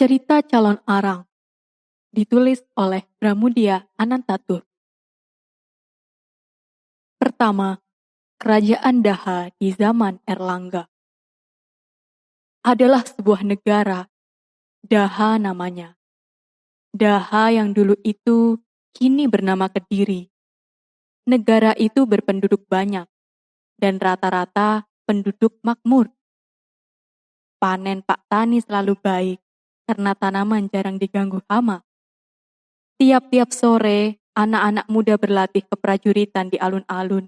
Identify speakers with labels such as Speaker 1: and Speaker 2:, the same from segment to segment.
Speaker 1: Cerita Calon Arang, ditulis oleh Pramudia Anantatur. Pertama, Kerajaan Daha di zaman Erlangga. Adalah sebuah negara, Daha namanya. Daha yang dulu itu kini bernama Kediri. Negara itu berpenduduk banyak, dan rata-rata penduduk makmur. Panen Pak Tani selalu baik, karena tanaman jarang diganggu hama. Tiap-tiap sore, anak-anak muda berlatih keprajuritan di alun-alun,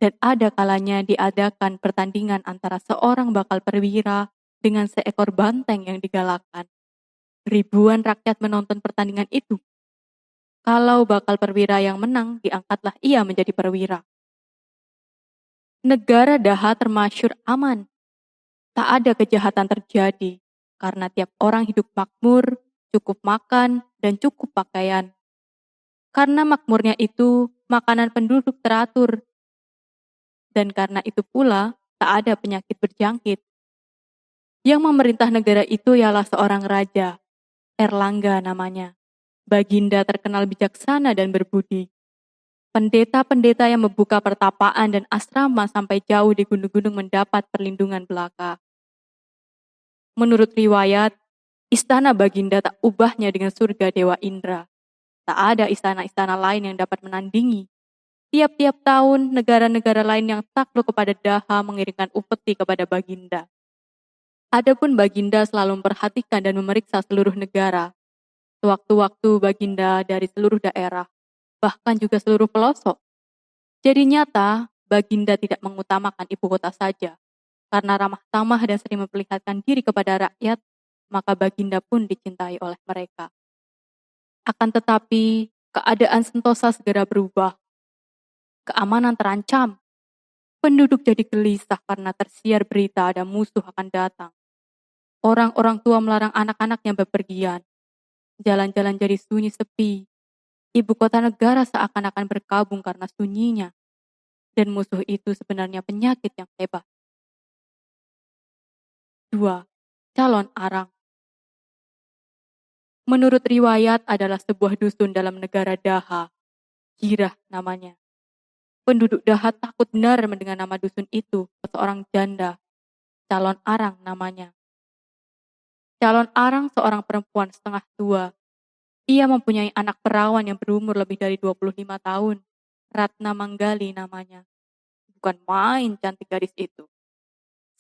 Speaker 1: dan ada kalanya diadakan pertandingan antara seorang bakal perwira dengan seekor banteng yang digalakkan. Ribuan rakyat menonton pertandingan itu. Kalau bakal perwira yang menang, diangkatlah ia menjadi perwira. Negara Daha termasyhur aman. Tak ada kejahatan terjadi, karena tiap orang hidup makmur, cukup makan, dan cukup pakaian. Karena makmurnya itu, makanan penduduk teratur. Dan karena itu pula, tak ada penyakit berjangkit. Yang memerintah negara itu ialah seorang raja, Erlangga namanya. Baginda terkenal bijaksana dan berbudi. Pendeta-pendeta yang membuka pertapaan dan asrama sampai jauh di gunung-gunung mendapat perlindungan belaka. Menurut riwayat, istana Baginda tak ubahnya dengan surga Dewa Indra. Tak ada istana-istana lain yang dapat menandingi. Tiap-tiap tahun, negara-negara lain yang takluk kepada Daha mengirimkan upeti kepada Baginda. Adapun Baginda selalu memperhatikan dan memeriksa seluruh negara. Sewaktu-waktu Baginda dari seluruh daerah, bahkan juga seluruh pelosok. Jadi nyata, Baginda tidak mengutamakan ibu kota saja. Karena ramah tamah dan sering memperlihatkan diri kepada rakyat, maka Baginda pun dicintai oleh mereka. Akan tetapi, keadaan Sentosa segera berubah. Keamanan terancam. Penduduk jadi gelisah karena tersiar berita ada musuh akan datang. Orang-orang tua melarang anak-anaknya bepergian. Jalan-jalan jadi sunyi sepi. Ibu kota negara seakan-akan berkabung karena sunyinya. Dan musuh itu sebenarnya penyakit yang hebat. 2. Calon Arang. Menurut riwayat adalah sebuah dusun dalam negara Daha. Jirah namanya. Penduduk Daha takut benar mendengar nama dusun itu, seorang janda. Calon Arang namanya. Calon Arang seorang perempuan setengah tua. Ia mempunyai anak perawan yang berumur lebih dari 25 tahun. Ratna Manggali namanya. Bukan main cantik gadis itu.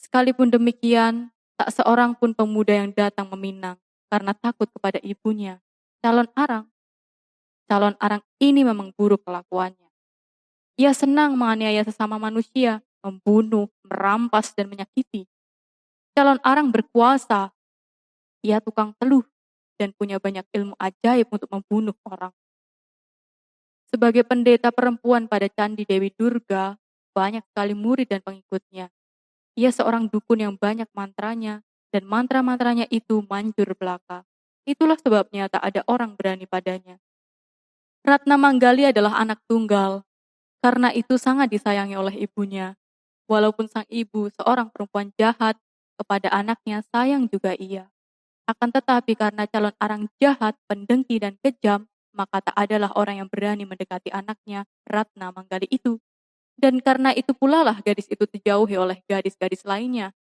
Speaker 1: Sekalipun demikian, tak seorang pun pemuda yang datang meminang karena takut kepada ibunya. Calon Arang ini memang buruk kelakuannya. Ia senang menganiaya sesama manusia, membunuh, merampas, dan menyakiti. Calon Arang berkuasa. Ia tukang teluh dan punya banyak ilmu ajaib untuk membunuh orang. Sebagai pendeta perempuan pada Candi Dewi Durga, banyak sekali murid dan pengikutnya. Ia seorang dukun yang banyak mantranya, dan mantra-mantranya itu manjur belaka. Itulah sebabnya tak ada orang berani padanya. Ratna Manggali adalah anak tunggal. Karena itu sangat disayangi oleh ibunya. Walaupun sang ibu seorang perempuan jahat, kepada anaknya sayang juga ia. Akan tetapi karena calon arang jahat, pendengki dan kejam, maka tak adalah orang yang berani mendekati anaknya, Ratna Manggali itu. Dan karena itu pula lah gadis itu dijauhi oleh gadis-gadis lainnya.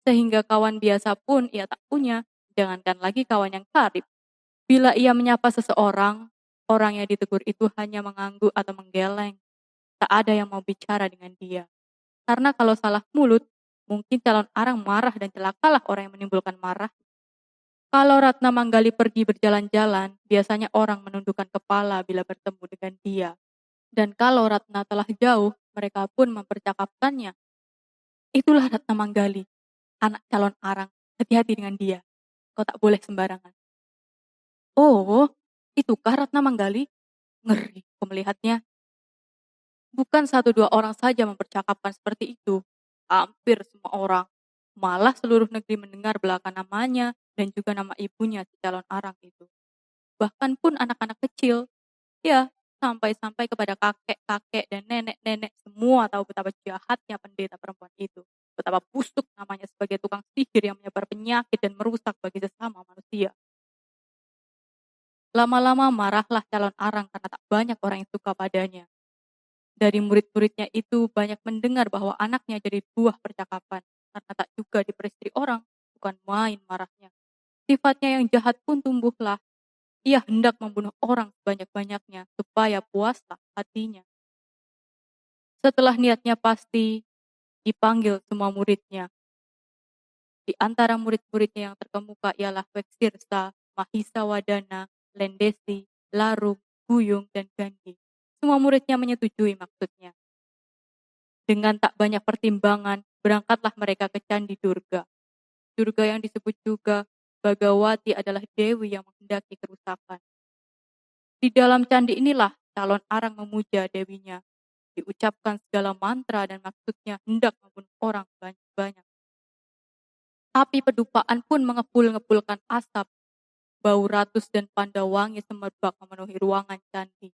Speaker 1: Sehingga kawan biasa pun ia tak punya, jangankan lagi kawan yang karib. Bila ia menyapa seseorang, orang yang ditegur itu hanya mengangguk atau menggeleng. Tak ada yang mau bicara dengan dia. Karena kalau salah mulut, mungkin calon arang marah dan celakalah orang yang menimbulkan marah. Kalau Ratna Manggali pergi berjalan-jalan, biasanya orang menundukkan kepala bila bertemu dengan dia. Dan kalau Ratna telah jauh, mereka pun mempercakapkannya. Itulah Ratna Manggali, anak calon arang. Hati-hati dengan dia. Kau tak boleh sembarangan. Oh, itukah Ratna Manggali? Ngeri aku melihatnya. Bukan satu dua orang saja mempercakapkan seperti itu. Hampir semua orang. Malah seluruh negeri mendengar belaka namanya dan juga nama ibunya si calon arang itu. Bahkan pun anak-anak kecil. Ya, sampai-sampai kepada kakek-kakek dan nenek-nenek semua tahu betapa jahatnya pendeta perempuan itu. Betapa busuk namanya sebagai tukang sihir yang menyebar penyakit dan merusak bagi sesama manusia. Lama-lama marahlah calon arang karena tak banyak orang yang suka padanya. Dari murid-muridnya itu banyak mendengar bahwa anaknya jadi buah percakapan, karena tak juga diperistri orang, bukan main marahnya. Sifatnya yang jahat pun tumbuhlah. Ia hendak membunuh orang sebanyak-banyaknya supaya puaslah hatinya. Setelah niatnya pasti, dipanggil semua muridnya. Di antara murid-muridnya yang terkemuka ialah Weksirsa, Mahisa Wadana, Lendesi, Larung, Guyung, dan Gandhi. Semua muridnya menyetujui maksudnya. Dengan tak banyak pertimbangan, berangkatlah mereka ke Candi Durga. Durga yang disebut juga Bagawati adalah dewi yang menghendaki kerusakan. Di dalam candi inilah calon arang memuja dewinya. Diucapkan segala mantra dan maksudnya hendak membunuh orang banyak-banyak. Api pedupaan pun mengepul-ngepulkan asap. Bau ratus dan pandawangi semerbak memenuhi ruangan candi.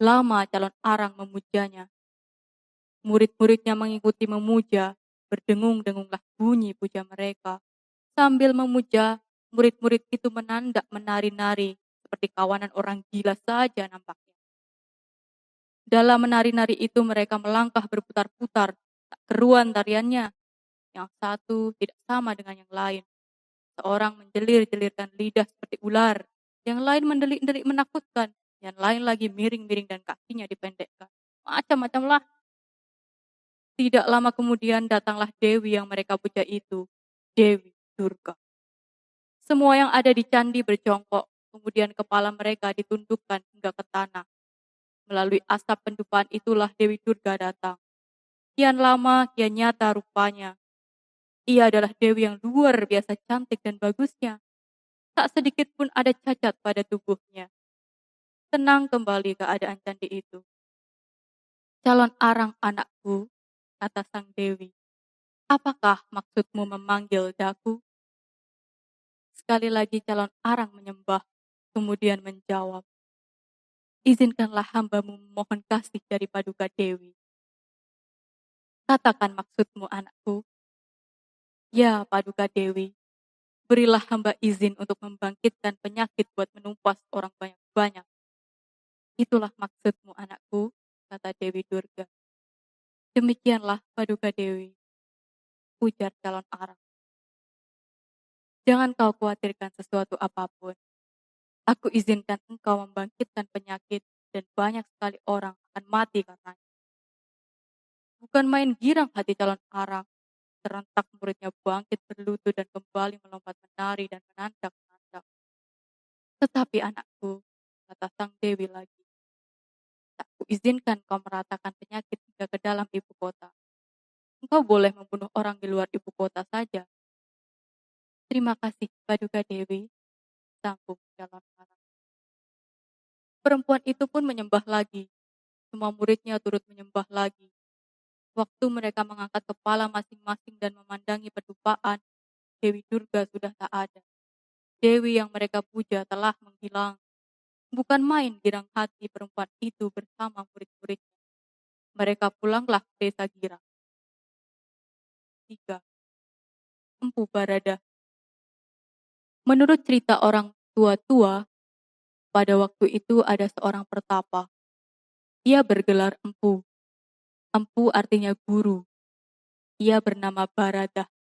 Speaker 1: Lama calon arang memujanya. Murid-muridnya mengikuti memuja, berdengung-dengunglah bunyi puja mereka. Sambil memuja, murid-murid itu menandak menari-nari, seperti kawanan orang gila saja nampaknya. Dalam menari-nari itu mereka melangkah berputar-putar, tak keruan tariannya. Yang satu tidak sama dengan yang lain. Seorang menjelir-jelirkan lidah seperti ular, yang lain mendelik-delik menakutkan, yang lain lagi miring-miring dan kakinya dipendekkan. Macam-macam lah. Tidak lama kemudian datanglah Dewi yang mereka puja itu, Dewi Durga. Semua yang ada di candi berjongkok, kemudian kepala mereka ditundukkan hingga ke tanah. Melalui asap pendupaan itulah Dewi Durga datang. Kian lama, kian nyata rupanya. Ia adalah Dewi yang luar biasa cantik dan bagusnya. Tak sedikit pun ada cacat pada tubuhnya. Tenang kembali keadaan candi itu. Calon arang anakku, kata sang Dewi. Apakah maksudmu memanggil daku? Sekali lagi calon arang menyembah, kemudian menjawab. Izinkanlah hambamu memohon kasih dari Paduka Dewi. Katakan maksudmu anakku. Ya Paduka Dewi, berilah hamba izin untuk membangkitkan penyakit buat menumpas orang banyak-banyak. Itulah maksudmu anakku, kata Dewi Durga. Demikianlah Paduka Dewi, ujar calon arang. Jangan kau khawatirkan sesuatu apapun. Aku izinkan engkau membangkitkan penyakit dan banyak sekali orang akan mati karenanya. Bukan main girang hati calon arang. Serentak muridnya bangkit berlutut dan kembali melompat menari dan menandak-nandak. Tetapi anakku, kata sang Dewi lagi, tak kuizinkan kau meratakan penyakit hingga ke dalam ibu kota. Engkau boleh membunuh orang di luar ibu kota saja. Terima kasih, Paduka Dewi, sambung calon arang. Perempuan itu pun menyembah lagi. Semua muridnya turut menyembah lagi. Waktu mereka mengangkat kepala masing-masing dan memandangi pedupaan, Dewi Durga sudah tak ada. Dewi yang mereka puja telah menghilang. Bukan main girang hati perempuan itu bersama murid-muridnya. Mereka pulanglah ke desa Girang. 3. Empu Barada. Menurut cerita orang tua-tua, pada waktu itu ada seorang pertapa. Ia bergelar empu. Empu artinya guru. Ia bernama Barada.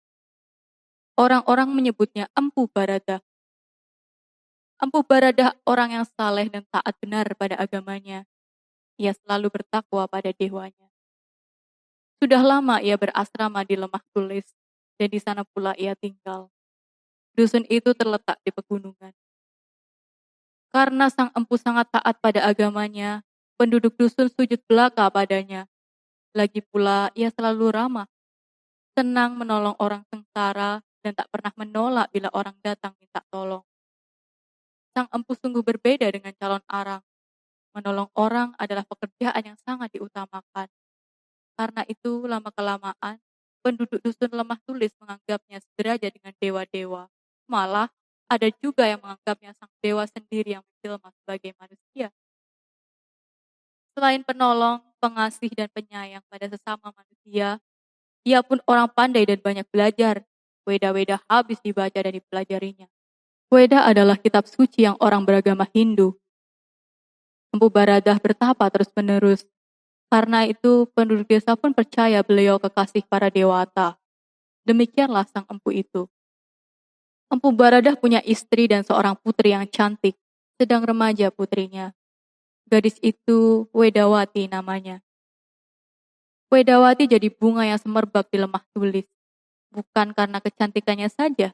Speaker 1: Orang-orang menyebutnya Empu Barada. Empu Barada orang yang saleh dan taat benar pada agamanya. Ia selalu bertakwa pada dewanya. Sudah lama ia berasrama di Lemah Tulis, dan di sana pula ia tinggal. Dusun itu terletak di pegunungan. Karena sang empu sangat taat pada agamanya, penduduk dusun sujud belaka padanya. Lagi pula ia selalu ramah, senang menolong orang sengsara, dan tak pernah menolak bila orang datang minta tolong. Sang empu sungguh berbeda dengan calon arang. Menolong orang adalah pekerjaan yang sangat diutamakan. Karena itu, lama-kelamaan, penduduk dusun Lemah Tulis menganggapnya sederajat dengan dewa-dewa. Malah, ada juga yang menganggapnya sang dewa sendiri yang menjelma sebagai manusia. Selain penolong, pengasih, dan penyayang pada sesama manusia, ia pun orang pandai dan banyak belajar. Weda-weda habis dibaca dan dipelajarinya. Weda adalah kitab suci yang orang beragama Hindu. Empu Baradah bertapa terus-menerus. Karena itu penduduk desa pun percaya beliau kekasih para dewata. Demikianlah sang empu itu. Empu Baradah punya istri dan seorang putri yang cantik, sedang remaja putrinya. Gadis itu Wedawati namanya. Wedawati jadi bunga yang semerbak di lemah tulis. Bukan karena kecantikannya saja.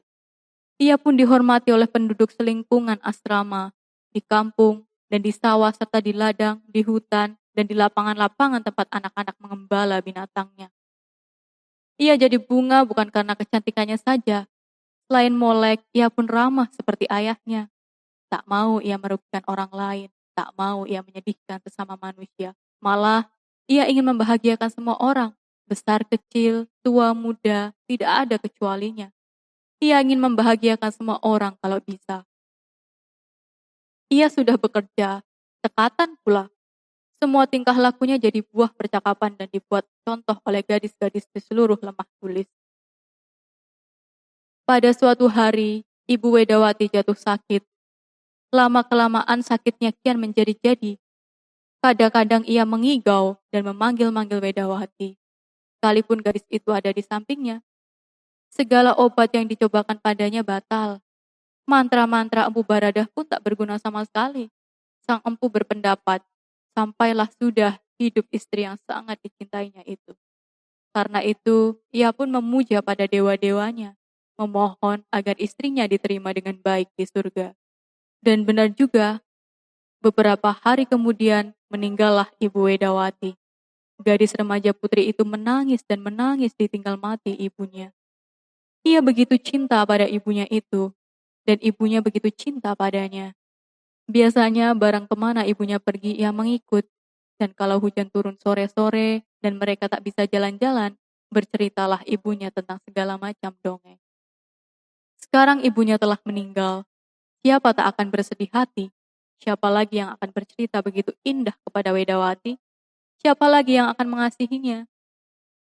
Speaker 1: Ia pun dihormati oleh penduduk selingkungan asrama, di kampung, dan di sawah serta di ladang, di hutan, dan di lapangan-lapangan tempat anak-anak mengembala binatangnya. Ia jadi bunga bukan karena kecantikannya saja. Selain molek, ia pun ramah seperti ayahnya. Tak mau ia merugikan orang lain, tak mau ia menyedihkan sesama manusia. Malah, ia ingin membahagiakan semua orang, besar kecil, tua muda, tidak ada kecualinya. Ia ingin membahagiakan semua orang kalau bisa. Ia sudah bekerja, cekatan pula. Semua tingkah lakunya jadi buah percakapan dan dibuat contoh oleh gadis-gadis di seluruh lemah tulis. Pada suatu hari, Ibu Wedawati jatuh sakit. Lama-kelamaan sakitnya kian menjadi-jadi. Kadang-kadang ia mengigau dan memanggil-manggil Wedawati. Sekalipun gadis itu ada di sampingnya. Segala obat yang dicobakan padanya batal. Mantra-mantra Empu Baradah pun tak berguna sama sekali. Sang empu berpendapat, sampailah sudah hidup istri yang sangat dicintainya itu. Karena itu, ia pun memuja pada dewa-dewanya, memohon agar istrinya diterima dengan baik di surga. Dan benar juga, beberapa hari kemudian meninggallah Ibu Wedawati. Gadis remaja putri itu menangis dan menangis ditinggal mati ibunya. Ia begitu cinta pada ibunya itu, dan ibunya begitu cinta padanya. Biasanya barang kemana ibunya pergi ia mengikut, dan kalau hujan turun sore-sore dan mereka tak bisa jalan-jalan, berceritalah ibunya tentang segala macam dongeng. Sekarang ibunya telah meninggal, siapa tak akan bersedih hati? Siapa lagi yang akan bercerita begitu indah kepada Wedawati? Siapa lagi yang akan mengasihinya?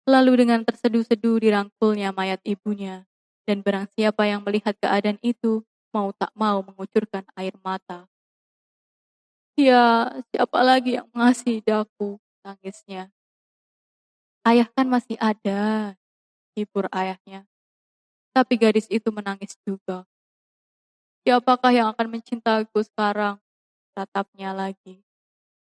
Speaker 1: Lalu dengan terseduh-seduh dirangkulnya mayat ibunya, dan barang siapa yang melihat keadaan itu, mau tak mau mengucurkan air mata. Ya, siapa lagi yang mengasihi daku? Tangisnya. Ayah kan masih ada, hibur ayahnya. Tapi gadis itu menangis juga. Siapakah yang akan mencintaiku sekarang? Tatapnya lagi.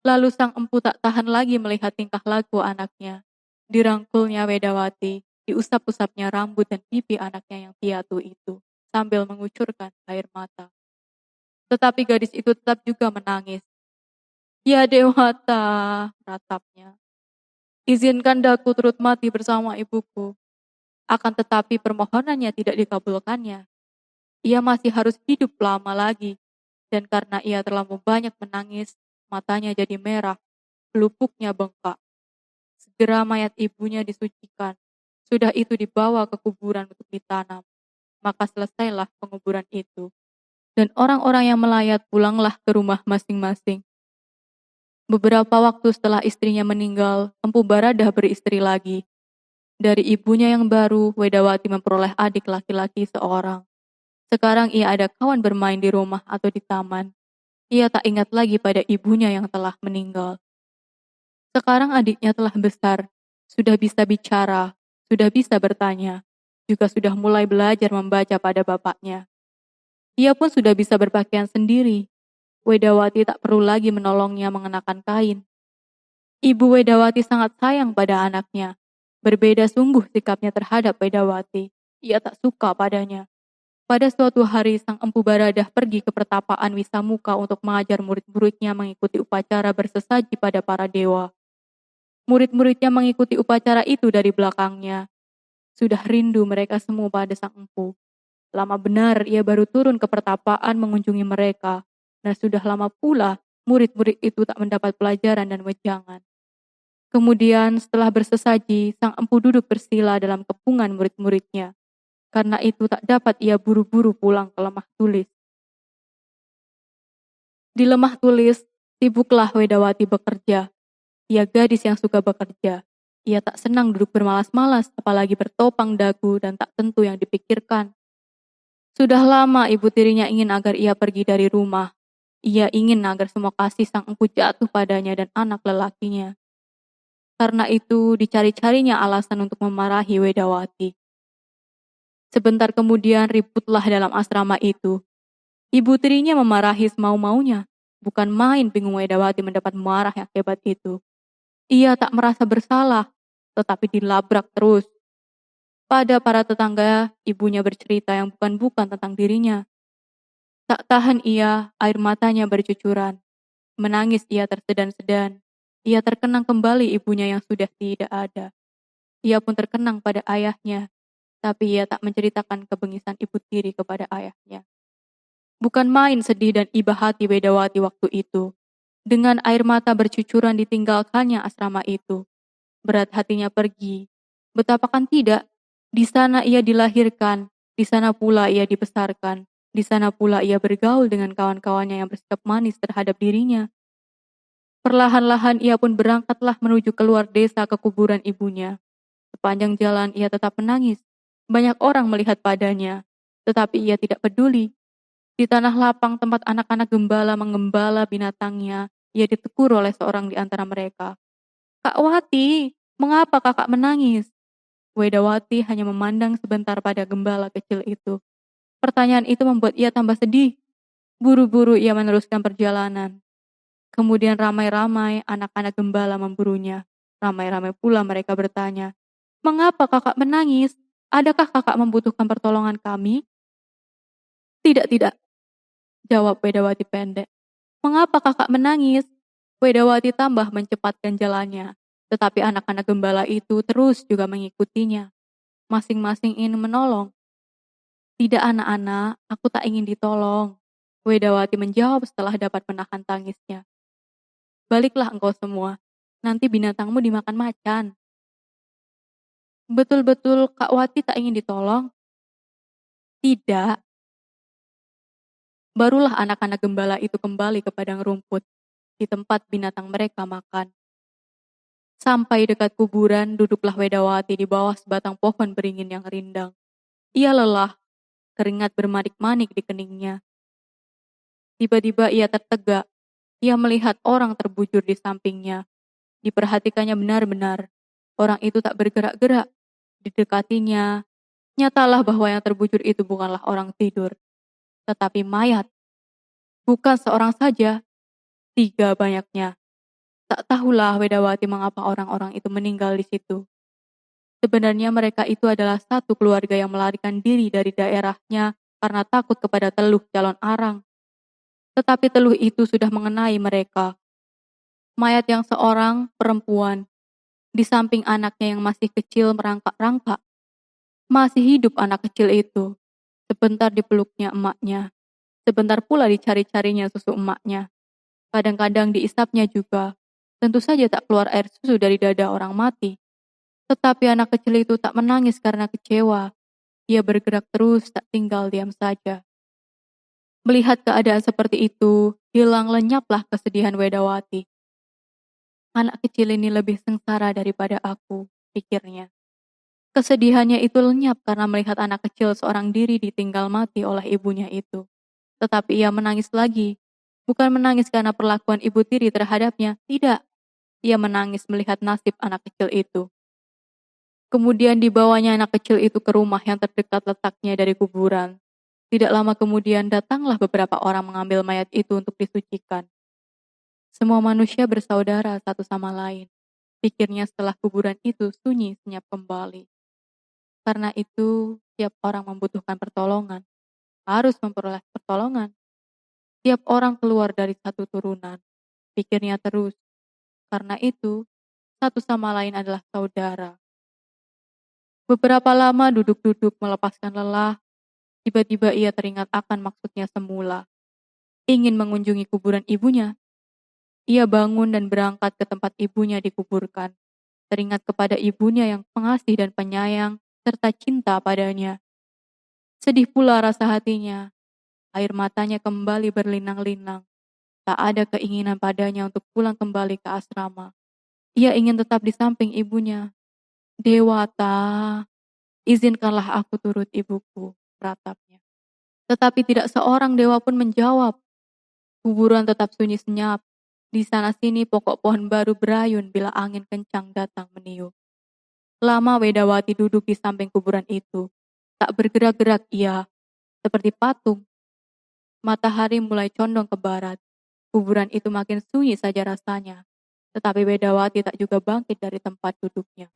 Speaker 1: Lalu sang empu tak tahan lagi melihat tingkah laku anaknya. Dirangkulnya Wedawati, diusap-usapnya rambut dan pipi anaknya yang piatu itu, sambil mengucurkan air mata. Tetapi gadis itu tetap juga menangis. Ya Dewata, ratapnya. Izinkan daku turut mati bersama ibuku. Akan tetapi permohonannya tidak dikabulkannya. Ia masih harus hidup lama lagi. Dan karena ia terlalu banyak menangis, matanya jadi merah, pelupuknya bengkak. Segera mayat ibunya disucikan. Sudah itu dibawa ke kuburan untuk ditanam. Maka selesailah penguburan itu. Dan orang-orang yang melayat pulanglah ke rumah masing-masing. Beberapa waktu setelah istrinya meninggal, Empu Baradah beristri lagi. Dari ibunya yang baru, Wedawati memperoleh adik laki-laki seorang. Sekarang ia ada kawan bermain di rumah atau di taman. Ia tak ingat lagi pada ibunya yang telah meninggal. Sekarang adiknya telah besar, sudah bisa bicara, sudah bisa bertanya, juga sudah mulai belajar membaca pada bapaknya. Ia pun sudah bisa berpakaian sendiri. Wedawati tak perlu lagi menolongnya mengenakan kain. Ibu Wedawati sangat sayang pada anaknya. Berbeda sungguh sikapnya terhadap Wedawati. Ia tak suka padanya. Pada suatu hari, sang Empu Baradah pergi ke pertapaan Wisamuka untuk mengajar murid-muridnya mengikuti upacara bersesaji pada para dewa. Murid-muridnya mengikuti upacara itu dari belakangnya. Sudah rindu mereka semua pada sang empu. Lama benar ia baru turun ke pertapaan mengunjungi mereka. Dan sudah lama pula murid-murid itu tak mendapat pelajaran dan wejangan. Kemudian setelah bersesaji, sang empu duduk bersila dalam kepungan murid-muridnya. Karena itu tak dapat ia buru-buru pulang ke lemah tulis. Di lemah tulis, sibuklah Wedawati bekerja. Ia gadis yang suka bekerja. Ia tak senang duduk bermalas-malas, apalagi bertopang dagu dan tak tentu yang dipikirkan. Sudah lama ibu tirinya ingin agar ia pergi dari rumah. Ia ingin agar semua kasih sang empu jatuh padanya dan anak lelakinya. Karena itu dicari-carinya alasan untuk memarahi Wedawati. Sebentar kemudian ributlah dalam asrama itu. Ibu tirinya memarahi semau-maunya. Bukan main bingung Wedawati mendapat marah yang hebat itu. Ia tak merasa bersalah, tetapi dilabrak terus. Pada para tetangga, ibunya bercerita yang bukan-bukan tentang dirinya. Tak tahan ia, air matanya bercucuran. Menangis ia tersedan-sedan. Ia terkenang kembali ibunya yang sudah tidak ada. Ia pun terkenang pada ayahnya, tapi ia tak menceritakan kebengisan ibu tiri kepada ayahnya. Bukan main sedih dan iba hati Wedawati waktu itu. Dengan air mata bercucuran ditinggalkannya asrama itu. Berat hatinya pergi. Betapakan tidak, di sana ia dilahirkan, di sana pula ia dibesarkan, di sana pula ia bergaul dengan kawan-kawannya yang bersikap manis terhadap dirinya. Perlahan-lahan ia pun berangkatlah menuju keluar desa ke kuburan ibunya. Sepanjang jalan ia tetap menangis. Banyak orang melihat padanya, tetapi ia tidak peduli. Di tanah lapang tempat anak-anak gembala menggembala binatangnya, ia ditegur oleh seorang di antara mereka. "Kak Wati, mengapa kakak menangis?" Wedawati hanya memandang sebentar pada gembala kecil itu. Pertanyaan itu membuat ia tambah sedih. Buru-buru ia meneruskan perjalanan. Kemudian ramai-ramai anak-anak gembala memburunya. Ramai-ramai pula mereka bertanya, "Mengapa kakak menangis? Adakah kakak membutuhkan pertolongan kami?" "Tidak, tidak," jawab Wedawati pendek. "Mengapa kakak menangis?" Wedawati tambah mencepatkan jalannya. Tetapi anak-anak gembala itu terus juga mengikutinya. Masing-masing ingin menolong. "Tidak anak-anak, aku tak ingin ditolong," Wedawati menjawab setelah dapat menahan tangisnya. "Baliklah engkau semua, nanti binatangmu dimakan macan." "Betul-betul Kak Wati tak ingin ditolong?" "Tidak." Barulah anak-anak gembala itu kembali ke padang rumput, di tempat binatang mereka makan. Sampai dekat kuburan, duduklah Wedawati di bawah sebatang pohon beringin yang rindang. Ia lelah, keringat bermanik-manik di keningnya. Tiba-tiba ia tertegak. Ia melihat orang terbujur di sampingnya. Diperhatikannya benar-benar. Orang itu tak bergerak-gerak. Didekatinya. Nyatalah bahwa yang terbujur itu bukanlah orang tidur, tetapi mayat. Bukan seorang saja, 3 banyaknya. Tak tahulah Wedawati mengapa orang-orang itu meninggal di situ. Sebenarnya mereka itu adalah satu keluarga yang melarikan diri dari daerahnya karena takut kepada teluh calon arang. Tetapi teluh itu sudah mengenai mereka. Mayat yang seorang perempuan, di samping anaknya yang masih kecil merangkak-rangkak. Masih hidup anak kecil itu. Sebentar dipeluknya emaknya. Sebentar pula dicari-carinya susu emaknya. Kadang-kadang diisapnya juga. Tentu saja tak keluar air susu dari dada orang mati. Tetapi anak kecil itu tak menangis karena kecewa. Ia bergerak terus, tak tinggal diam saja. Melihat keadaan seperti itu, hilang lenyaplah kesedihan Wedawati. Anak kecil ini lebih sengsara daripada aku, pikirnya. Kesedihannya itu lenyap karena melihat anak kecil seorang diri ditinggal mati oleh ibunya itu. Tetapi ia menangis lagi. Bukan menangis karena perlakuan ibu tiri terhadapnya, tidak. Ia menangis melihat nasib anak kecil itu. Kemudian dibawanya anak kecil itu ke rumah yang terdekat letaknya dari kuburan. Tidak lama kemudian datanglah beberapa orang mengambil mayat itu untuk disucikan. Semua manusia bersaudara satu sama lain. Pikirnya setelah kuburan itu sunyi senyap kembali. Karena itu, tiap orang membutuhkan pertolongan. Harus memperoleh pertolongan. Tiap orang keluar dari satu turunan. Pikirnya terus. Karena itu, satu sama lain adalah saudara. Beberapa lama duduk-duduk melepaskan lelah, tiba-tiba ia teringat akan maksudnya semula. Ingin mengunjungi kuburan ibunya. Ia bangun dan berangkat ke tempat ibunya dikuburkan. Teringat kepada ibunya yang pengasih dan penyayang, serta cinta padanya. Sedih pula rasa hatinya. Air matanya kembali berlinang-linang. Tak ada keinginan padanya untuk pulang kembali ke asrama. Ia ingin tetap di samping ibunya. "Dewata, izinkanlah aku turut ibuku," ratapnya. Tetapi tidak seorang dewa pun menjawab. Kuburan tetap sunyi senyap. Di sana sini pokok pohon baru berayun bila angin kencang datang meniup. Lama Wedawati duduk di samping kuburan itu. Tak bergerak-gerak ia, seperti patung. Matahari mulai condong ke barat. Kuburan itu makin sunyi saja rasanya. Tetapi Wedawati tak juga bangkit dari tempat duduknya.